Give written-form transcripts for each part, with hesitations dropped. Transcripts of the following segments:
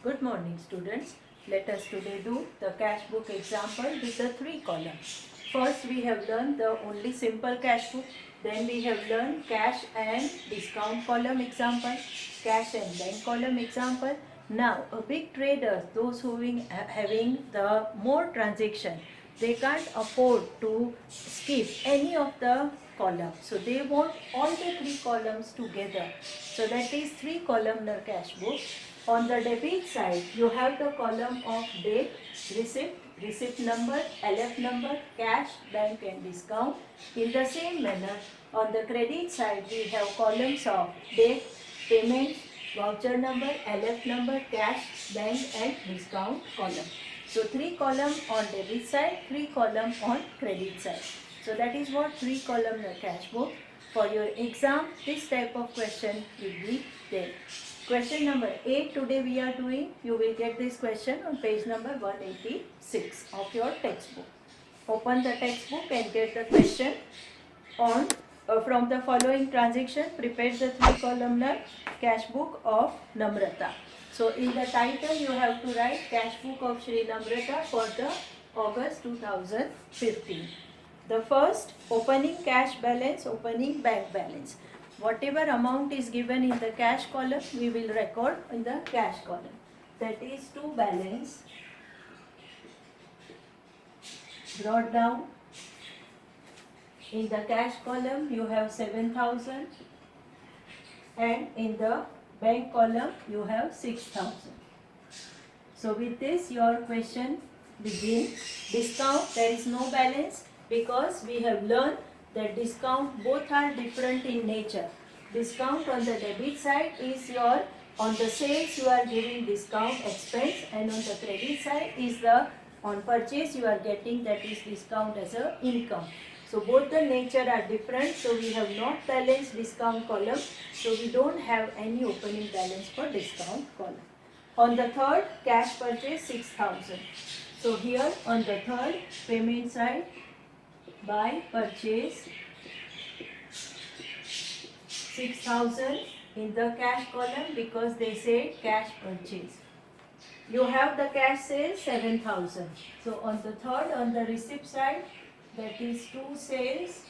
Good morning, students. Let us today do the cash book example with the three columns. First, we have learned the only simple cash book. Then we have learned cash and discount column example, cash and bank column example. Now, a big trader, those who having the more transaction, they can't afford to skip any of the columns. So they want all the three columns together. So that is three columnar cash book. On the debit side, you have the column of date, receipt number, LF number, cash, bank and discount. In the same manner, on the credit side, we have columns of date, payment, voucher number, LF number, cash, bank and discount column. So three column on debit side, three column on credit side. So that is what three columnar cash book. For your exam, this type of question will be there. Question number 8 today we are doing. You will get this question on page number 186 of your textbook. Open the textbook and get the question on from the following transaction. Prepare the three columnar cash book of Namrata. So in the title you have to write cash book of Shri Namrata for the August 2015. The first, opening cash balance, opening bank balance. Whatever amount is given in the cash column, we will record in the cash column. That is to balance, brought down. In the cash column, you have 7,000 and in the bank column, you have 6,000. So with this, your question begins. Discount, there is no balance because we have learned that discount both are different in nature. Discount on the debit side is your, on the sales you are giving discount expense, and on the credit side is the, on purchase you are getting, that is discount as a income. So both the nature are different, so we have not balanced discount column, so we don't have any opening balance for discount column. On the third, cash purchase 6,000. So here on the third payment side, buy, purchase 6,000 in the cash column because they say cash purchase. You have the cash sales 7,000. So on the third, on the receipt side, that is two sales.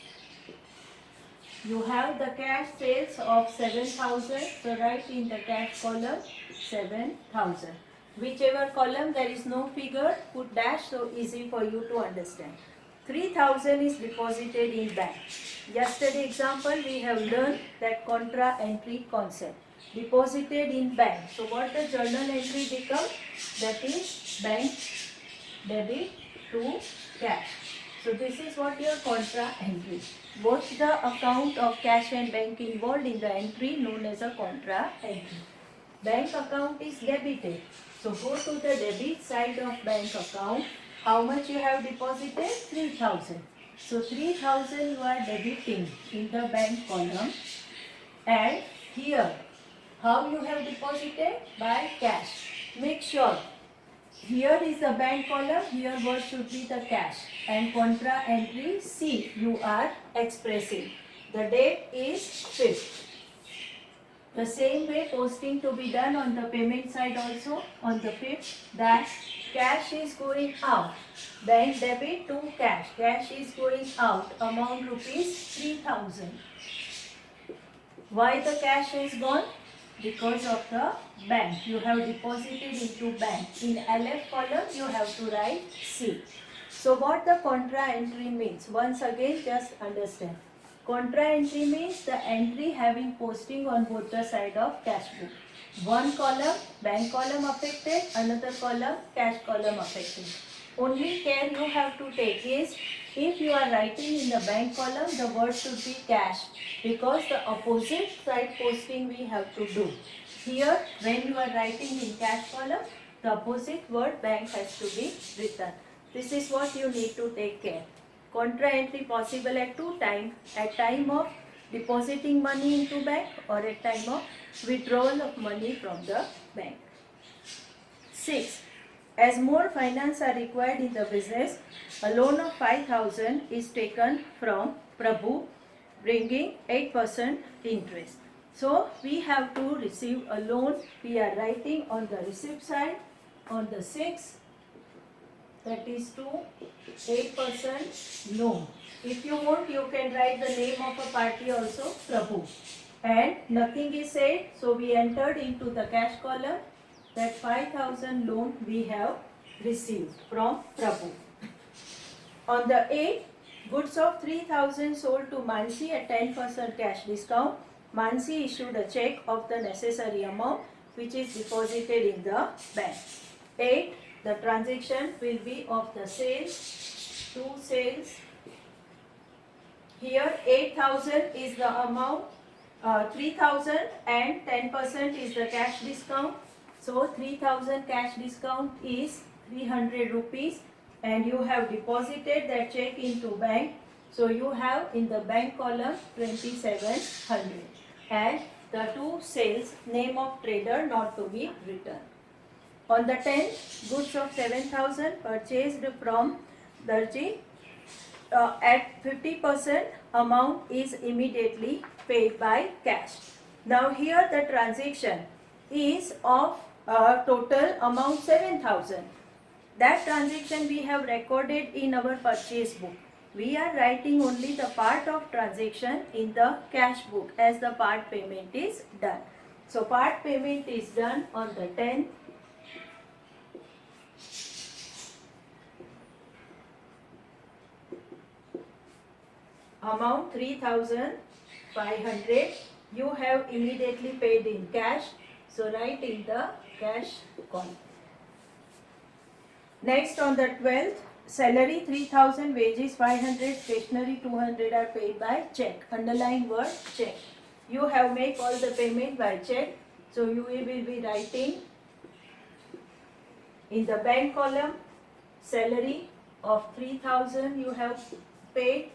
You have the cash sales of 7,000. So write in the cash column 7,000. Whichever column there is no figure, put dash, so easy for you to understand. 3,000 is deposited in bank. Yesterday example we have learned that contra entry concept. Deposited in bank. So what the journal entry become? That is bank debit to cash. So this is what your contra entry. Both the account of cash and bank involved in the entry known as a contra entry. Bank account is debited. So go to the debit side of bank account. How much you have deposited? 3,000. So 3,000 you are debiting in the bank column. And here, how you have deposited? By cash. Make sure. Here is the bank column. Here what should be the cash. And contra entry C you are expressing. The date is 5th. The same way posting to be done on the payment side also on the 5th, that cash is going out. Bank debit to cash. Cash is going out. Amount rupees 3,000. Why the cash is gone? Because of the bank. You have deposited into bank. In LF column you have to write C. So what the contra entry means? Once again just understand. Contra entry means the entry having posting on both the side of cash book. One column, bank column affected, another column, cash column affected. Only care you have to take is, if you are writing in the bank column, the word should be cash, because the opposite side posting we have to do. Here, when you are writing in cash column, the opposite word bank has to be written. This is what you need to take care. Contra entry possible at two times, at time of depositing money into bank or at time of withdrawal of money from the bank. 6. As more finance are required in the business, a loan of 5,000 is taken from Prabhu, bringing 8% interest. So we have to receive a loan. We are writing on the receipt side on the 6th, that is to 8% loan. If you want, you can write the name of a party also, Prabhu. And nothing is said, so we entered into the cash column that 5,000 loan we have received from Prabhu. On the 8th, goods of 3,000 sold to Mansi at 10% cash discount. Mansi issued a check of the necessary amount which is deposited in the bank. 8. The transaction will be of the sales, 2 sales. Here 8,000 is the amount, 3,000 and 10% is the cash discount. So 3,000 cash discount is 300 rupees and you have deposited that check into bank. So you have in the bank column 2,700 and the 2 sales, name of trader not to be written. On the 10th, goods of 7,000 purchased from Darji at 50% amount is immediately paid by cash. Now here the transaction is of total amount 7,000. That transaction we have recorded in our purchase book. We are writing only the part of transaction in the cash book as the part payment is done. So part payment is done on the 10th. Amount 3,500 you have immediately paid in cash. So write in the cash column. Next on the 12th, salary 3,000, wages 500, stationery 200 are paid by check. Underline word check. You have make all the payment by check. So you will be writing in the bank column salary of 3,000 you have paid.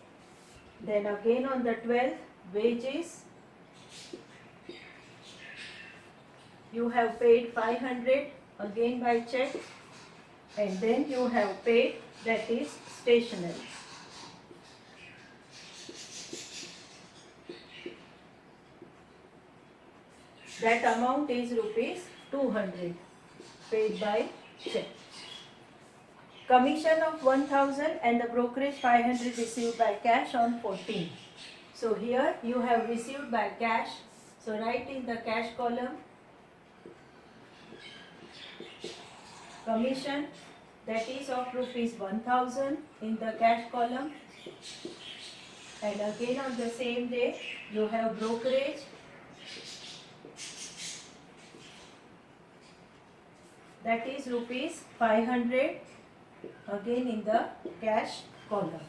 Then again on the 12th, wages you have paid 500 again by check, and then you have paid, that is stationery. That amount is rupees 200 paid by check. Commission of 1,000 and the brokerage 500 received by cash on 14. So here you have received by cash. So write in the cash column commission, that is of rupees 1,000 in the cash column. And again on the same day you have brokerage, that is rupees 500 again in the cash column.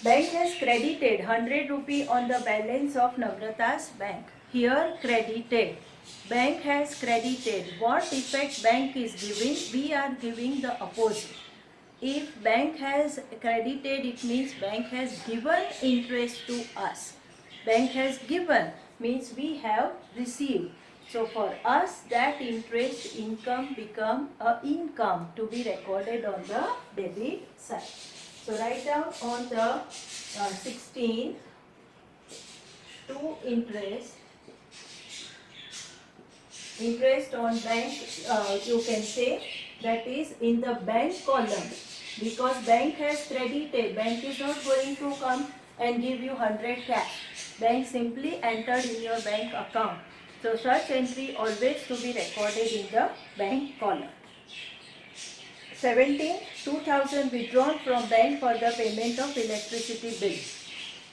Bank has credited 100 rupee on the balance of Navrata's bank. Here credited. Bank has credited. What effect bank is giving? We are giving the opposite. If bank has credited, it means bank has given interest to us. Bank has given means we have received. So for us that interest income become a income to be recorded on the debit side. So write down on the 16th to interest. Interest on bank you can say that is in the bank column, because bank has credited. Bank is not going to come and give you 100 cash. Bank simply entered in your bank account. So such entry always to be recorded in the bank column. 17. 2,000 withdrawn from bank for the payment of electricity bill.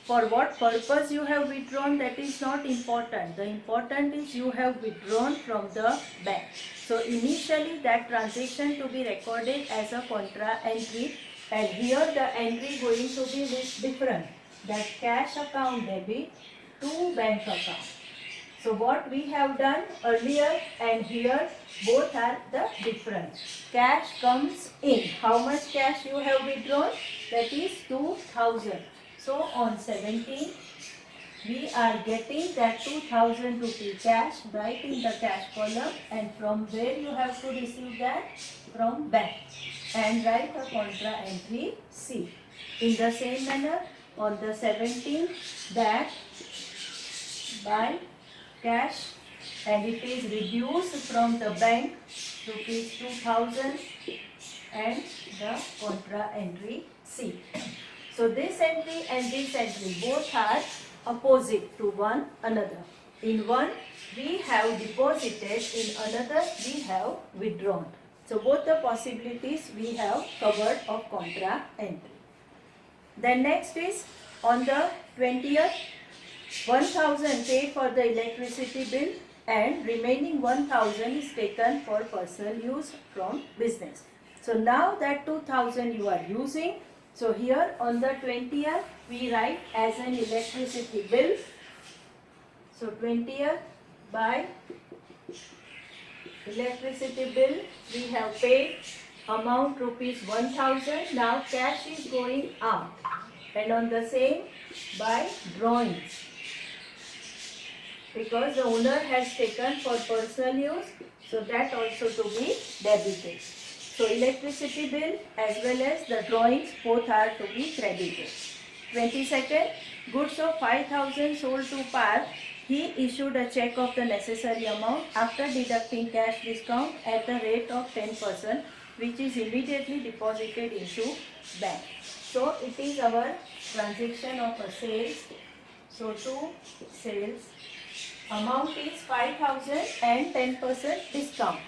For what purpose you have withdrawn, that is not important. The important is you have withdrawn from the bank. So initially that transaction to be recorded as a contra entry, and here the entry going to be different. That cash account debit to bank account. So what we have done earlier and here both are the difference. Cash comes in. How much cash you have withdrawn? That is 2,000. So on 17 we are getting that 2,000 rupee cash. Write in the cash column, and from where you have to receive that? From bank. And write a contra entry C. In the same manner on the 17th, that by cash and it is reduced from the bank rupees 2000 and the contra entry C. So this entry and this entry both are opposite to one another. In one we have deposited, in another we have withdrawn. So both the possibilities we have covered of contra entry. Then next is on the 20th, 1000 paid for the electricity bill and remaining 1000 is taken for personal use from business. So now that 2000 you are using, so here on the 20th we write as an electricity bill. So 20th by electricity bill we have paid amount rupees 1000. Now cash is going out and on the same by drawings, because the owner has taken for personal use, so that also to be debited. So electricity bill as well as the drawings both are to be credited. 22nd, goods of 5000 sold to Parth. He issued a check of the necessary amount after deducting cash discount at the rate of 10%, which is immediately deposited into bank. So it is our transaction of a sales. So two sales, amount is 5000 and 10% discount.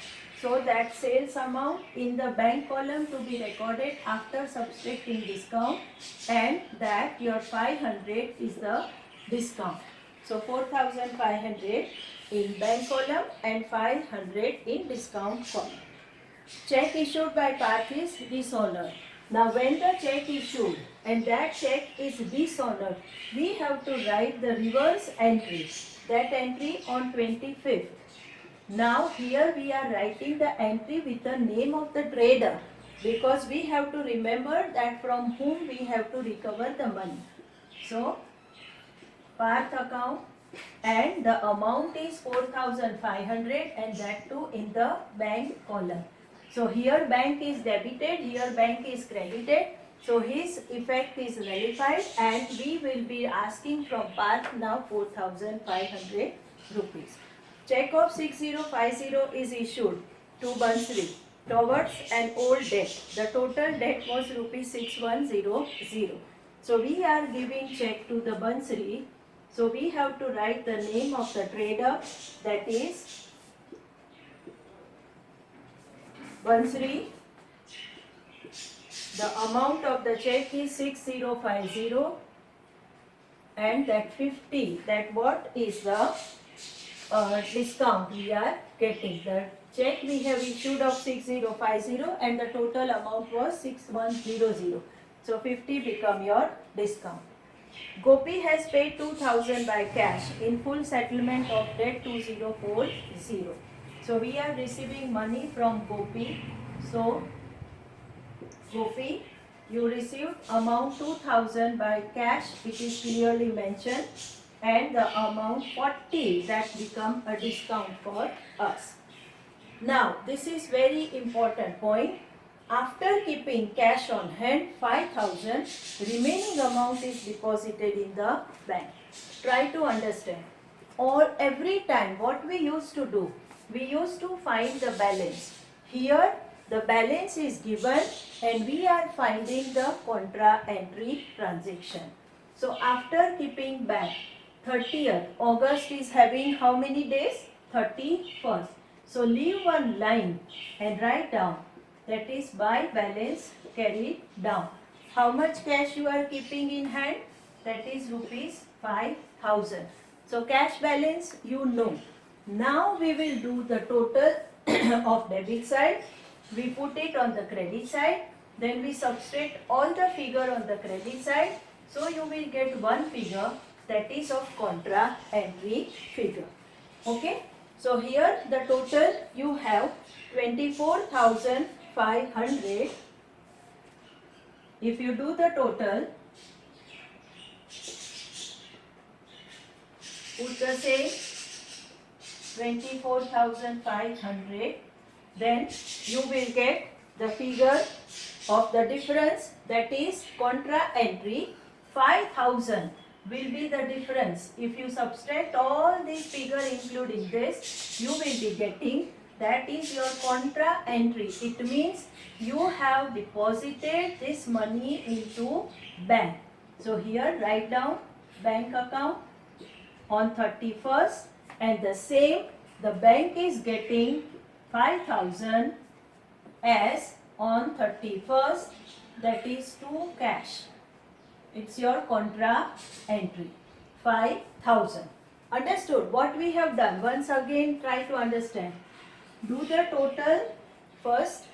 So that sales amount in the bank column to be recorded after subtracting discount, and that your 500 is the discount. So 4500 in bank column and 500 in discount column. Check issued by Parth is dishonored. Now when the check issued and that check is dishonored, we have to write the reverse entry. That entry on 25th. Now here we are writing the entry with the name of the trader, because we have to remember that from whom we have to recover the money. So Parth account and the amount is 4500 and that too in the bank column. So here bank is debited, here bank is credited. So his effect is nullified and we will be asking from Parth now 4500 rupees. Check of 6050 is issued to Bansri towards an old debt. The total debt was rupees 6100. So we are giving check to the Bansri. So we have to write the name of the trader, that is Bansri. The amount of the check is 6050 and that 50, that what is the discount we are getting. The check we have issued of 6050 and the total amount was 6100. So 50 become your discount. Gopi has paid 2000 by cash in full settlement of debt 2040. So we are receiving money from Gopi. So Gopi, you received amount 2000 by cash, it is clearly mentioned, and the amount 40 that become a discount for us. Now this is very important point. After keeping cash on hand 5000, remaining amount is deposited in the bank. Try to understand. Or every time what we used to do, we used to find the balance. Here the balance is given and we are finding the contra entry transaction. So after keeping back 30th, August is having how many days? 31st. So leave one line and write down, that is by balance carried down. How much cash you are keeping in hand? That is rupees 5000. So cash balance you know. Now we will do the total of debit side. We put it on the credit side. Then we subtract all the figure on the credit side. So you will get one figure, that is of contra entry figure. Okay. So here the total you have 24,500. If you do the total, put the same 24,500, then you will get the figure of the difference, that is contra entry 5000 will be the difference. If you subtract all these figure including this, you will be getting, that is your contra entry. It means you have deposited this money into bank. So here write down bank account on 31st, and the same, the bank is getting 5,000 as on 31st, that is to cash. It's your contra entry, 5,000. Understood what we have done? Once again try to understand. Do the total first,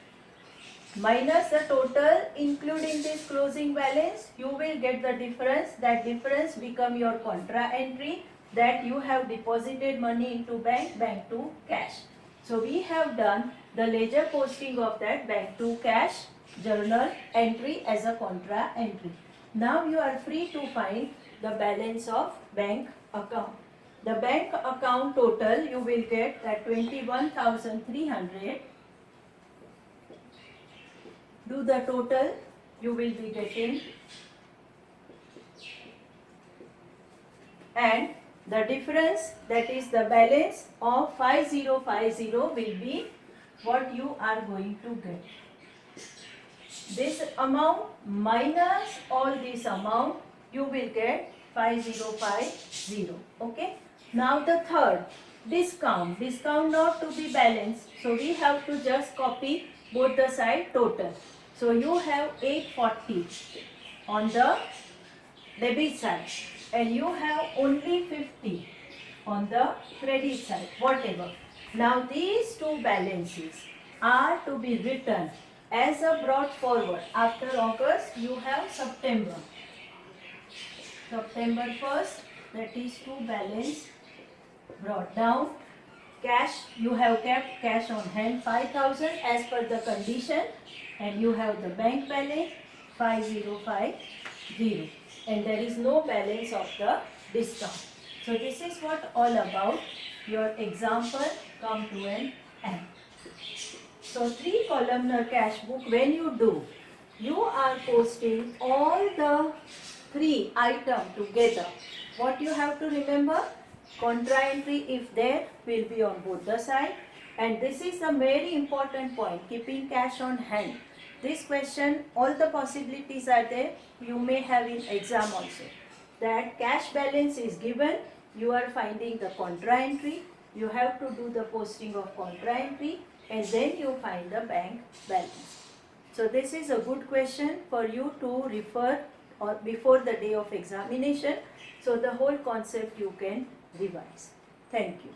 minus the total including this closing balance. You will get the difference. That difference become your contra entry, that you have deposited money into bank, bank to cash. So we have done the ledger posting of that bank to cash journal entry as a contra entry. Now you are free to find the balance of bank account. The bank account total you will get that 21,300. Do the total, you will be getting, and the difference, that is the balance of 5050, will be what you are going to get. This amount minus all this amount, you will get 5050. Okay. Now the third, discount. Discount not to be balanced. So we have to just copy both the side total. So you have 840 on the debit side, and you have only 50 on the credit side, whatever. Now these two balances are to be written as a brought forward. After August you have September. September 1st, that is two balance brought down. Cash, you have kept cash on hand 5,000 as per the condition, and you have the bank balance 5050, and there is no balance of the discount. So this is what all about your example come to an end. So 3 columnar cash book, when you do, you are posting all the 3 items together. What you have to remember? Contra entry, if there, will be on both the side, and this is a very important point, keeping cash on hand. This question, all the possibilities are there, you may have in exam also. That cash balance is given, you are finding the contra entry, you have to do the posting of contra entry, and then you find the bank balance. So this is a good question for you to refer or before the day of examination, so the whole concept you can revise. Thank you.